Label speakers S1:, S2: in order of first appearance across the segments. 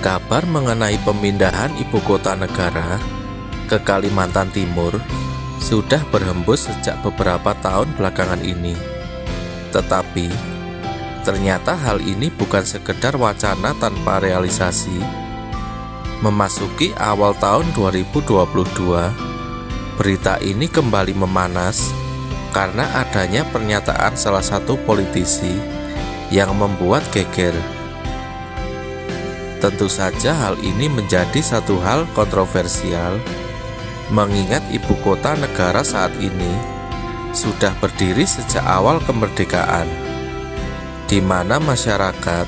S1: Kabar mengenai pemindahan ibu kota negara ke Kalimantan Timur sudah berhembus sejak beberapa tahun belakangan ini. Tetapi, ternyata hal ini bukan sekedar wacana tanpa realisasi. Memasuki awal tahun 2022, berita ini kembali memanas karena adanya pernyataan salah satu politisi yang membuat geger. Tentu saja hal ini menjadi satu hal kontroversial, mengingat ibu kota negara saat ini sudah berdiri sejak awal kemerdekaan, di mana masyarakat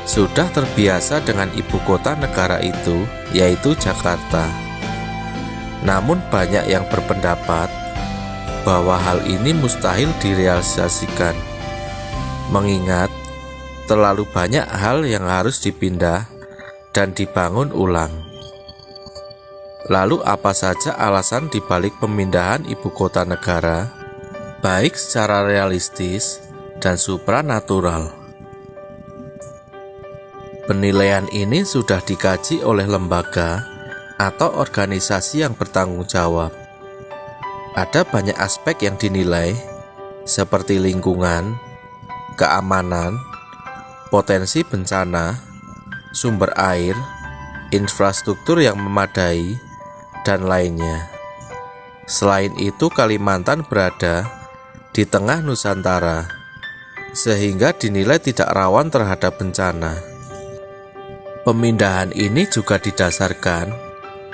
S1: sudah terbiasa dengan ibu kota negara itu, yaitu Jakarta. Namun banyak yang berpendapat bahwa hal ini mustahil direalisasikan, mengingat terlalu banyak hal yang harus dipindah dan dibangun ulang. Lalu apa saja alasan dibalik pemindahan ibu kota negara, baik secara realistis dan supranatural? Penilaian ini sudah dikaji oleh lembaga atau organisasi yang bertanggung jawab. Ada banyak aspek yang dinilai, seperti lingkungan, keamanan, potensi bencana, sumber air, infrastruktur yang memadai, dan lainnya. Selain itu, Kalimantan berada di tengah Nusantara, sehingga dinilai tidak rawan terhadap bencana. Pemindahan ini juga didasarkan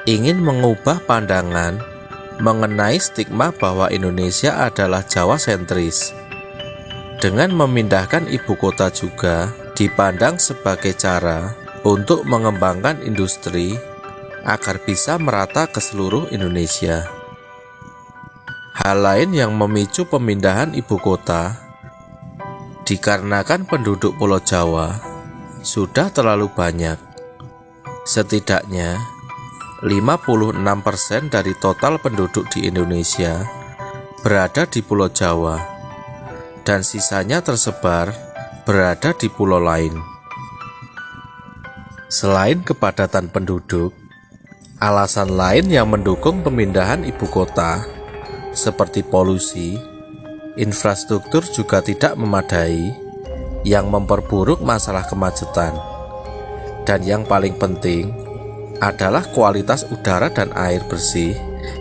S1: ingin mengubah pandangan mengenai stigma bahwa Indonesia adalah Jawa sentris. Dengan memindahkan ibu kota juga dipandang sebagai cara untuk mengembangkan industri agar bisa merata ke seluruh Indonesia. Hal lain yang memicu pemindahan ibu kota dikarenakan penduduk Pulau Jawa sudah terlalu banyak. Setidaknya 56% dari total penduduk di Indonesia berada di Pulau Jawa, dan sisanya tersebar berada di pulau lain. Selain kepadatan penduduk, alasan lain yang mendukung pemindahan ibu kota seperti polusi, infrastruktur juga tidak memadai yang memperburuk masalah kemacetan. Dan yang paling penting adalah kualitas udara dan air bersih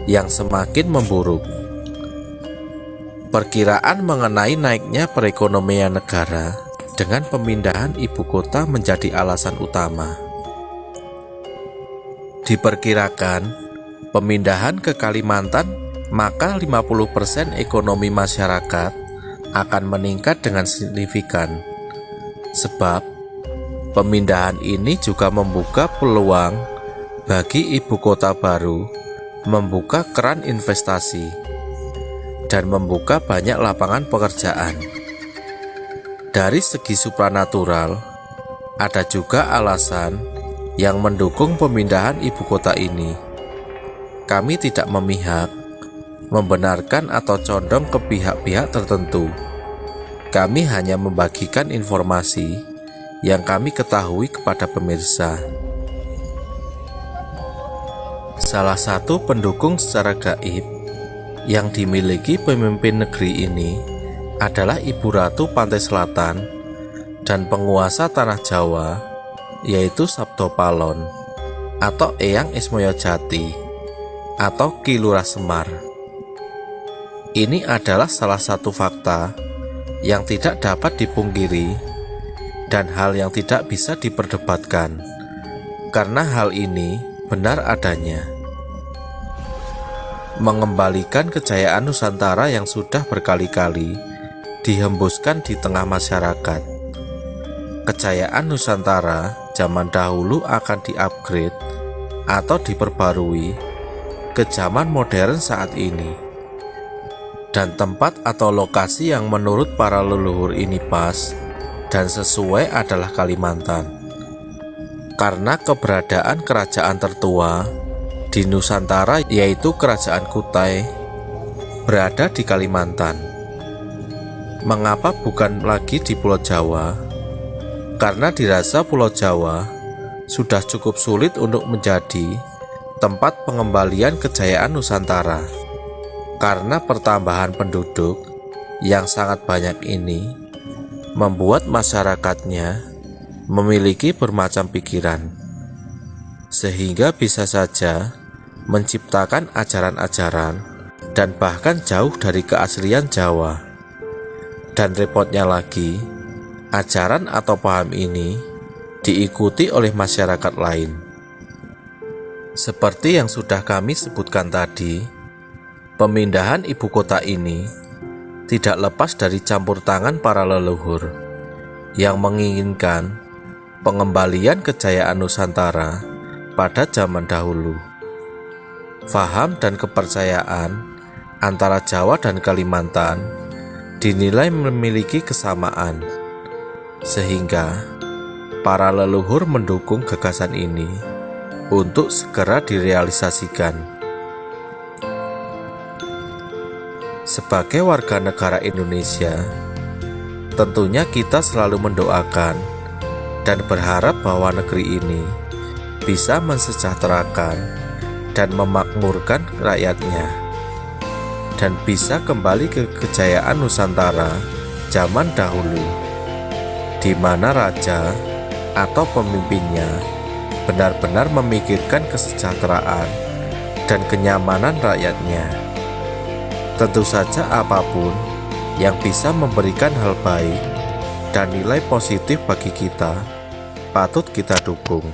S1: yang semakin memburuk. Perkiraan mengenai naiknya perekonomian negara dengan pemindahan ibu kota menjadi alasan utama. Diperkirakan pemindahan ke Kalimantan, maka 50% ekonomi masyarakat akan meningkat dengan signifikan. Sebab pemindahan ini juga membuka peluang bagi ibu kota baru, membuka keran investasi, dan membuka banyak lapangan pekerjaan. Dari segi supranatural, ada juga alasan yang mendukung pemindahan ibu kota ini. Kami tidak memihak, membenarkan atau condong ke pihak-pihak tertentu. Kami hanya membagikan informasi yang kami ketahui kepada pemirsa. Salah satu pendukung secara gaib yang dimiliki pemimpin negeri ini adalah Ibu Ratu Pantai Selatan dan penguasa Tanah Jawa, yaitu Sabdo Palon atau Eyang Ismoyojati atau Ki Lurah Semar. Ini adalah salah satu fakta yang tidak dapat dipungkiri dan hal yang tidak bisa diperdebatkan, karena hal ini benar adanya. Mengembalikan kejayaan Nusantara yang sudah berkali-kali dihembuskan di tengah masyarakat. Kejayaan Nusantara zaman dahulu akan di-upgrade atau diperbarui ke zaman modern saat ini. Dan tempat atau lokasi yang menurut para leluhur ini pas dan sesuai adalah Kalimantan. Karena keberadaan kerajaan tertua di Nusantara, yaitu Kerajaan Kutai, berada di Kalimantan. Mengapa bukan lagi di Pulau Jawa? Karena dirasa Pulau Jawa sudah cukup sulit untuk menjadi tempat pengembalian kejayaan Nusantara, karena pertambahan penduduk yang sangat banyak ini membuat masyarakatnya memiliki bermacam pikiran, sehingga bisa saja menciptakan ajaran-ajaran dan bahkan jauh dari keaslian Jawa. Dan repotnya lagi, ajaran atau paham ini diikuti oleh masyarakat lain. Seperti yang sudah kami sebutkan tadi, pemindahan ibu kota ini tidak lepas dari campur tangan para leluhur yang menginginkan pengembalian kejayaan Nusantara pada zaman dahulu. Faham dan kepercayaan antara Jawa dan Kalimantan dinilai memiliki kesamaan, sehingga para leluhur mendukung gagasan ini untuk segera direalisasikan. Sebagai warga negara Indonesia, tentunya kita selalu mendoakan dan berharap bahwa negeri ini bisa mensejahterakan dan memakmurkan rakyatnya, dan bisa kembali ke kejayaan Nusantara zaman dahulu, di mana raja atau pemimpinnya benar-benar memikirkan kesejahteraan dan kenyamanan rakyatnya. Tentu saja apapun yang bisa memberikan hal baik dan nilai positif bagi kita, patut kita dukung.